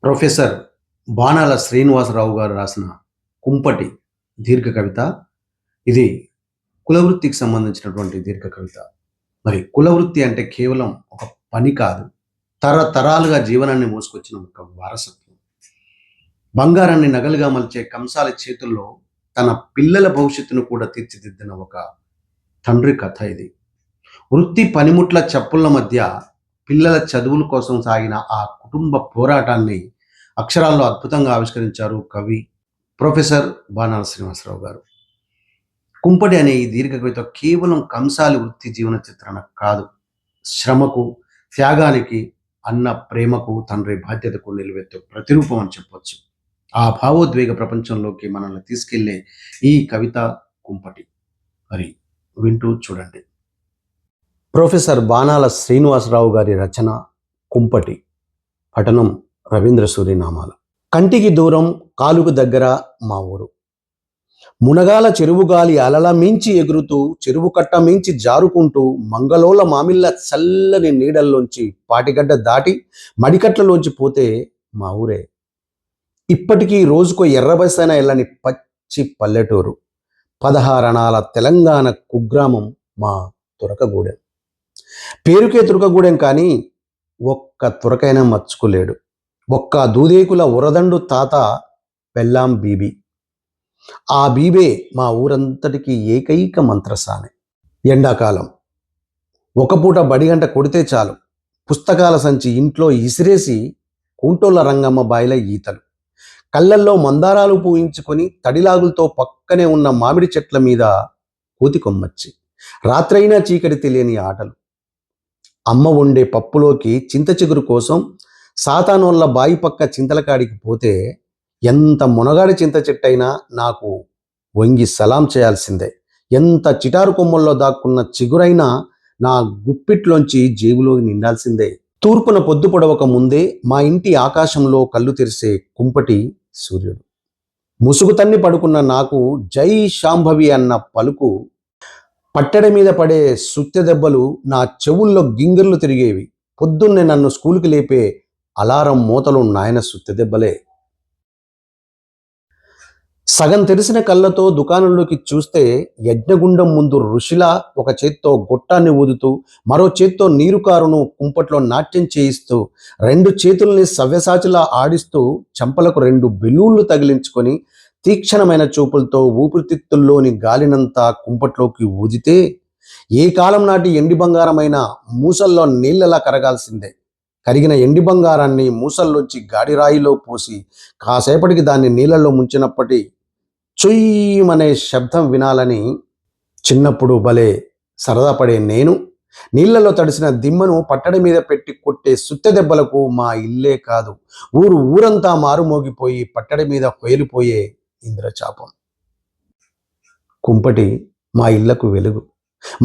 Professor బాణాల శ్రీనివాసరావు గారు రాసిన కుంపటి దీర్ఘ కవిత. ఇది కులవృత్తికి సంబంధించినటువంటి దీర్ఘ కవిత. మరి కులవృత్తి అంటే కేవలం ఒక పని కాదు, తరతరాలుగా జీవనాన్ని మోసుకొచ్చిన ఒక వారసత్వం. బంగారాన్ని నగలుగా మలిచే కంసాలి చేతుల్లో తన పిల్లల భవిష్యత్తును కూడా తీర్చిదిద్దిన ఒక తండ్రి కథ ఇది. వృత్తి పనిముట్ల చప్పుళ్ళ మధ్య పిల్లల చదువుల కోసం సాగిన ఆ కుటుంబ పోరాటాన్ని అక్షరాల్లో అద్భుతంగా ఆవిష్కరించారు కవి ప్రొఫెసర్ బాణాల శ్రీనివాసరావు గారు. కుంపటి అనే ఈ దీర్ఘ కవిత కేవలం కంసాలి వృత్తి జీవన చిత్రణ కాదు, శ్రమకు, త్యాగానికి, అన్న ప్రేమకు, తండ్రి బాధ్యతకు నిలువెత్తు ప్రతిరూపం అని చెప్పొచ్చు. ఆ భావోద్వేగ ప్రపంచంలోకి మనల్ని తీసుకెళ్లే ఈ కవిత కుంపటి. మరి వింటూ చూడండి. ప్రొఫెసర్ బాణాల శ్రీనివాసరావు గారి రచన కుంపటి. పఠనం రవీంద్ర సూరినామాల. కంటికి దూరం, కాలుకు దగ్గర మా ఊరు. మునగాల చెరువుగాలి అలల మించి ఎగురుతూ, చెరువు కట్ట మించి జారుకుంటూ, మంగళోల మామిళ్ళ చల్లని నీడల్లోంచి పాటిగడ్డ దాటి మడికట్లలోంచి పోతే మా ఊరే. ఇప్పటికీ రోజుకో ఎర్రబసైన ఎల్లని పచ్చి పల్లెటూరు. 16 అణాల తెలంగాణ కుగ్రామం మా తురకగూడెం. పేరుకే తురకగూడెం కానీ ఒక్క తురకైనా మర్చుకోలేడు. ఒక్క దూదేకుల ఉరదండు తాత పెళ్ళాం బీబీ. ఆ బీబే మా ఊరంతటికి ఏకైక మంత్రసానే. ఎండాకాలం ఒక పూట బడిగంట కొడితే చాలు, పుస్తకాల సంచి ఇంట్లో ఇసిరేసి కుంటోళ్ళ రంగమ్మ బాయిల ఈతలు, కళ్ళల్లో మందారాలు పూయించుకొని తడిలాగులతో పక్కనే ఉన్న మామిడి చెట్ల మీద కోతి కొమ్మచ్చి, రాత్రైనా చీకటి తెలియని ఆటలు. అమ్మ వండే పప్పులోకి చింత చిగురు కోసం సాతానోళ్ళ బాయి పక్క చింతలకాడికి పోతే ఎంత మునగాడి చింత చెట్టైనా నాకు వంగి సలాం చేయాల్సిందే. ఎంత చిటారు కొమ్మల్లో దాక్కున్న చిగురైనా నా గుప్పిట్లోంచి జేబులోకి నిండాల్సిందే. తూర్పున పొద్దు పొడవక ముందే మా ఇంటి ఆకాశంలో కళ్ళు తెరిసే కుంపటి సూర్యుడు. ముసుగు తన్ని పడుకున్న నాకు జై శాంభవి అన్న పలుకు, పట్టెడ మీద పడే సుత్తె దెబ్బలు నా చెవుల్లో గింగిర్లు తిరిగేవి. పొద్దున్నే నన్ను స్కూల్కి లేపే అలారం మూతలు నాయన సుత్తె దెబ్బలే. సగం తెరిసిన కళ్ళతో దుకాణంలోకి చూస్తే యజ్ఞగుండం ముందు ఋషిలా ఒక చేత్తో గొట్టాన్ని ఊదుతూ, మరో చేత్తో నీరు కారును కుంపట్లో నాట్యం చేయిస్తూ, 2 చేతుల్ని సవ్యసాచిలా ఆడిస్తూ, చెంపలకు 2 బెలూన్లు తగిలించుకొని తీక్షణమైన చూపులతో ఊపిరితిత్తుల్లోని గాలినంతా కుంపట్లోకి ఊదితే ఏ కాలం నాటి ఎండి బంగారమైన మూసల్లో నీళ్లలా కరగాల్సిందే. కరిగిన ఎండి బంగారాన్ని మూసల్లోంచి గాడిరాయిలో పోసి కాసేపటికి దాన్ని నీళ్లలో ముంచినప్పటి చుయ్యమనే శబ్దం వినాలని చిన్నప్పుడు భలే సరదా పడే నేను, నీళ్లలో తడిసిన దిమ్మను పట్టడి మీద పెట్టి కొట్టే సుత్తె దెబ్బలకు మా ఇల్లే కాదు, ఊరంతా మారుమోగిపోయి పట్టడి మీద పేలిపోయే ఇంద్రచాపం. కుంపటి మా ఇళ్లకు వెలుగు,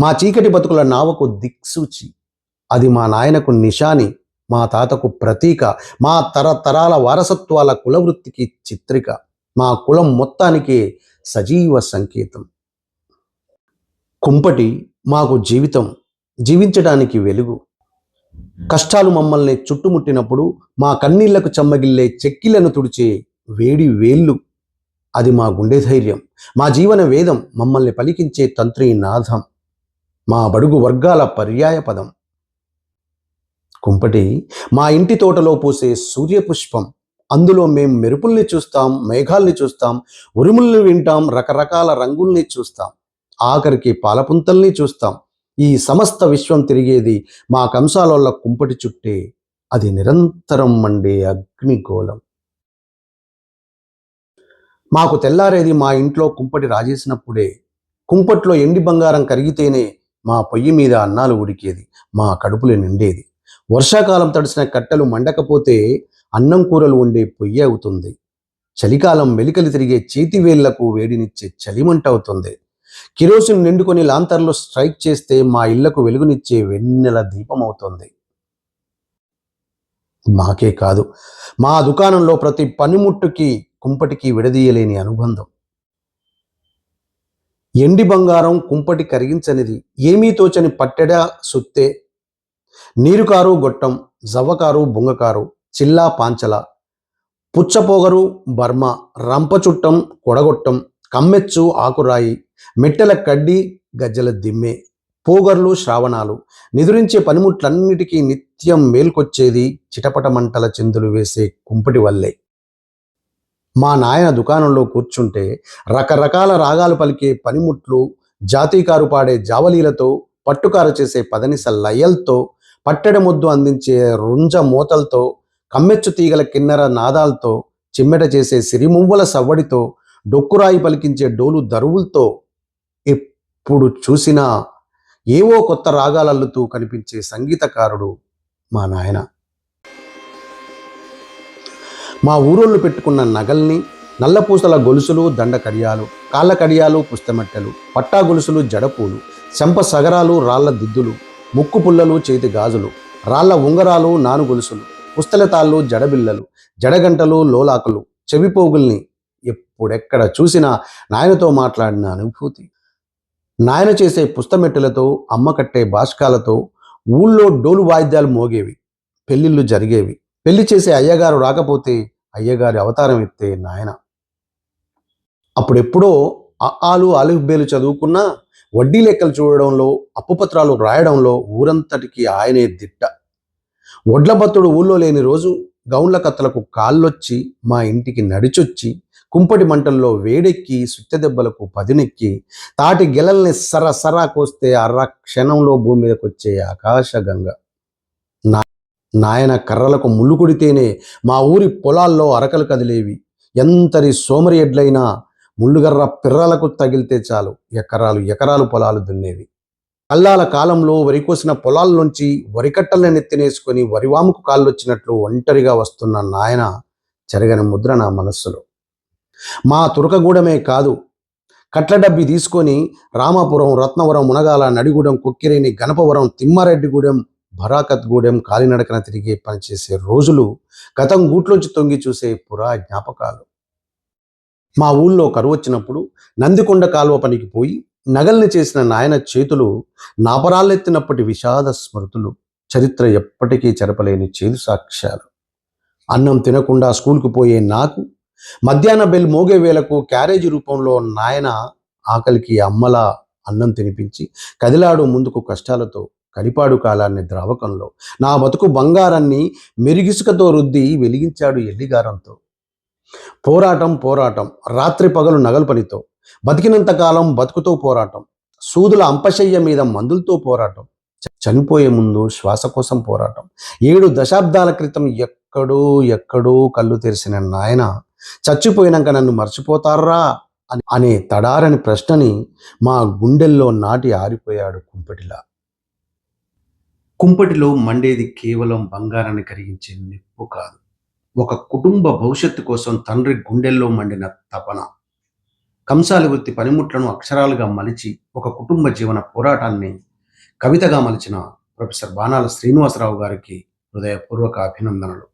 మా చీకటి బతుకుల నావకు దిక్సూచి. అది మా నాయనకు నిశాని, మా తాతకు ప్రతీక, మా తరతరాల వారసత్వాల కులవృత్తికి చిత్రిక, మా కులం మొత్తానికి సజీవ సంకేతం. కుంపటి మాకు జీవితం, జీవించడానికి వెలుగు. కష్టాలు మమ్మల్ని చుట్టుముట్టినప్పుడు మా కన్నీళ్లకు చెమ్మగిల్లే చెక్కిలను తుడిచే వేడి వేళ్ళు. అది మా గుండె ధైర్యం, మా జీవన వేదం, మమ్మల్ని పలికించే తంత్రి నాదం, మా బడుగు వర్గాల పర్యాయ పదం. కుంపటి మా ఇంటి తోటలో పూసే సూర్యపుష్పం. అందులో మేం మెరుపుల్ని చూస్తాం, మేఘాల్ని చూస్తాం, ఉరుముల్ని వింటాం, రకరకాల రంగుల్ని చూస్తాం, ఆఖరికి పాలపుంతల్ని చూస్తాం. ఈ సమస్త విశ్వం తిరిగేది మా కంసాలోళ్ళ కుంపటి చుట్టే. అది నిరంతరం మండే అగ్నిగోళం. మాకు తెల్లారేది మా ఇంట్లో కుంపటి రాజేసినప్పుడే. కుంపట్లో ఎండి బంగారం కరిగితేనే మా పొయ్యి మీద అన్నాలు ఉడికేది, మా కడుపులు నిండేది. వర్షాకాలం తడిసిన కట్టెలు మండకపోతే అన్నం కూరలు వండే పొయ్యి అవుతుంది. చలికాలం మెలికలు తిరిగే చేతివేళ్లకు వేడినిచ్చే చలిమంట అవుతుంది. కిరోసిన్ నిండుకొని లాంతర్లు స్ట్రైక్ చేస్తే మా ఇళ్లకు వెలుగునిచ్చే వెన్నెల దీపం అవుతుంది. మాకే కాదు, మా దుకాణంలో ప్రతి పనిముట్టుకి కుంపటికి విడదీయలేని అనుబంధం. ఎండి బంగారం కుంపటి కరిగించనిది, ఏమీ తోచని పట్టెడ సుత్తే, నీరుకారు గొట్టం, జవ్వకారు బుంగకారు, చిల్లా పాంచల, పుచ్చపోగరు బర్మ, రంపచుట్టం కొడగొట్టం, కమ్మెచ్చు ఆకురాయి, మెట్టెల కడ్డి గజ్జల దిమ్మె, పోగర్లు శ్రావణాలు, నిదురించే పనిముట్లన్నిటికీ నిత్యం మేల్కొచ్చేది చిటపట మంటల చిందులు వేసే కుంపటి వల్లే. మా నాయన దుకాణంలో కూర్చుంటే రకరకాల రాగాలు పలికే పనిముట్లు, జాతీకారు పాడే జావలీలతో, పట్టుకారు చేసే పదనిస లయల్తో, పట్టెడ ముద్దు అందించే రుంజ మోతలతో, కమ్మెచ్చు తీగల కిన్నెర నాదాలతో, చిమ్మెట చేసే సిరిమువ్వల సవ్వడితో, డొక్కురాయి పలికించే డోలు దరువులతో ఎప్పుడు చూసినా ఏవో కొత్త రాగాలల్లుతూ కనిపించే సంగీతకారుడు మా నాయన. మా ఊరోళ్ళు పెట్టుకున్న నగల్ని, నల్లపూసల గొలుసులు దండ కడియాలు, కాళ్ళ కడియాలు పుస్తమెట్టెలు, పట్టా గొలుసులు జడపూలు, చెంప సగరాలు రాళ్ల దిద్దులు, ముక్కు పుల్లలు చేతి గాజులు, రాళ్ల ఉంగరాలు నాను గొలుసులు, పుస్తలతాళ్ళు జడబిల్లలు, జడగంటలు లోలాకులు, చెవిపోగుల్ని ఎప్పుడెక్కడ చూసినా నాయనతో మాట్లాడిన అనుభూతి. నాయన చేసే పుస్తమెట్టెలతో, అమ్మ కట్టే బాష్కాలతో ఊళ్ళో డోలు వాయిద్యాలు మోగేవి, పెళ్ళిళ్ళు జరిగేవి. పెళ్లి చేసే అయ్యగారు రాకపోతే అయ్యగారి అవతారం ఎత్తే నాయన. అప్పుడెప్పుడో ఆలు ఆలిఫ్బేలు చదువుకున్నా వడ్డీ లెక్కలు చూడడంలో, అప్పుపత్రాలు రాయడంలో ఊరంతటికి ఆయనే దిట్ట. వడ్ల బత్తుడు ఊళ్ళో లేని రోజు గౌన్ల కత్తలకు కాళ్ళొచ్చి మా ఇంటికి నడిచొచ్చి, కుంపటి మంటల్లో వేడెక్కి, సుత్తెదెబ్బలకు పదినెక్కి, తాటి గెలల్ని సరసరా కోస్తే అర క్షణంలో భూమి మీదకొచ్చే ఆకాశగంగ. నాయన కర్రలకు ముళ్ళు కొడితేనే మా ఊరి పొలాల్లో అరకలు కదిలేవి. ఎంతరి సోమరి ఎడ్లైనా ముళ్ళుగర్ర పిర్రలకు తగిలితే చాలు ఎకరాలు ఎకరాలు పొలాలు దున్నేవి. కల్లాల కాలంలో వరి కోసిన పొలాల్లోంచి వరికట్టల్ని నెత్తినేసుకొని వరివాముకు కాళ్ళొచ్చినట్లు ఒంటరిగా వస్తున్న నాయన చెరగని ముద్ర నా మనస్సులో. మా తురకగూడెమే కాదు, కట్ల డబ్బి తీసుకొని రామాపురం, రత్నవరం, మునగాల, నడిగూడెం, కొక్కిరేని, గణపవరం, తిమ్మారెడ్డిగూడెం, భరాకత్గూడెం కాలినడకన తిరిగి పనిచేసే రోజులు గతం గూట్లోంచి తొంగి చూసే పురా జ్ఞాపకాలు. మా ఊళ్ళో కరువు వచ్చినప్పుడు నందికొండ కాలువ పనికి పోయి నగల్ని చేసిన నాయన చేతులు నాపరాలెత్తినప్పటి విషాద స్మృతులు, చరిత్ర ఎప్పటికీ చెరపలేని చేదు సాక్ష్యాలు. అన్నం తినకుండా స్కూల్కు పోయే నాకు మధ్యాహ్న బెల్ మోగే వేళకు క్యారేజీ రూపంలో నాయన ఆకలికి అమ్మలా అన్నం తినిపించి కదిలాడు ముందుకు కష్టాలతో, కలిపాడు కాలాన్ని ద్రావకంలో, నా బతుకు బంగారాన్ని మెరిగిసుకతో రుద్ది వెలిగించాడు ఎల్లిగారంతో. పోరాటం పోరాటం, రాత్రి పగలు నగలు పనితో, బతికినంతకాలం బతుకుతో పోరాటం, సూదుల అంపశయ్య మీద మందులతో పోరాటం, చనిపోయే ముందు శ్వాస కోసం పోరాటం. 7 దశాబ్దాల క్రితం ఎక్కడో కళ్ళు తెరిసిన నాయన చచ్చిపోయినాక నన్ను మర్చిపోతారా అనే తడారని ప్రశ్నని మా గుండెల్లో నాటి ఆరిపోయాడు కుంపటిలా. కుంపటిలో మండేది కేవలం బంగారాన్ని కరిగించే నిప్పు కాదు, ఒక కుటుంబ భవిష్యత్తు కోసం తండ్రి గుండెల్లో మండిన తపన. కంసాలి వృత్తి పనిముట్లను అక్షరాలుగా మలిచి ఒక కుటుంబ జీవన పోరాటాన్ని కవితగా మలిచిన ప్రొఫెసర్ బాణాల శ్రీనివాసరావు గారికి హృదయపూర్వక అభినందనలు.